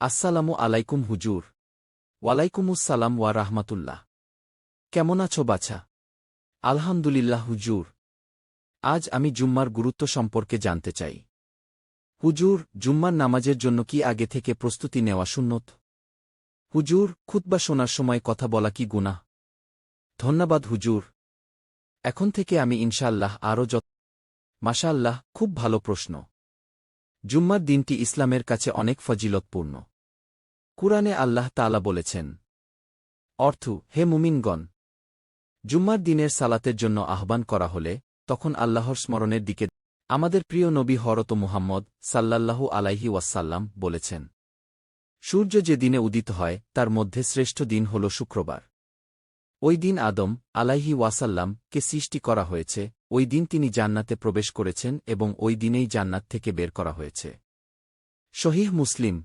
আসসালামু আলাইকুম হুজুর। ওয়ালাইকুমুসসালাম ওয়া রাহমাতুল্লাহ। কেমন আছো বাছা? আলহামদুলিল্লাহ হুজুর। আজ আমি জুম্মার গুরুত্ব সম্পর্কে জানতে চাই। হুজুর, জুম্মার নামাজের জন্য কি আগে থেকে প্রস্তুতি নেওয়া সুন্নত? হুজুর, খুতবা শোনার সময় কথা বলা কি গুনাহ? ধন্যবাদ হুজুর। এখন থেকে আমি ইনশাআল্লাহ আরও মাশাআল্লাহ, খুব ভালো প্রশ্ন। জুম্মার দিনটি ইসলামের কাছে অনেক ফজিলতপূর্ণ। কুরআনে আল্লাহ তাআলা বলেছেন, অর্থ, হে মুমিনগণ, জুম্মার দিনের সালাতের জন্য আহ্বান করা হলে তখন আল্লাহর স্মরণের দিকে। আমাদের প্রিয় নবী হরত মুহাম্মদ সাল্লাল্লাহু আলাইহি ওয়াসাল্লাম বলেছেন, সূর্য যে দিনে উদিত হয় তার মধ্যে শ্রেষ্ঠ দিন হল শুক্রবার। ওই দিন আদম আলাইহি ওয়াসাল্লাম কে সৃষ্টি করা হয়েছে, ওই দিন তিনি জান্নাতে প্রবেশ করেছেন এবং ওই দিনেই জান্নাত থেকে বের করা হয়েছে। সহিহ মুসলিম।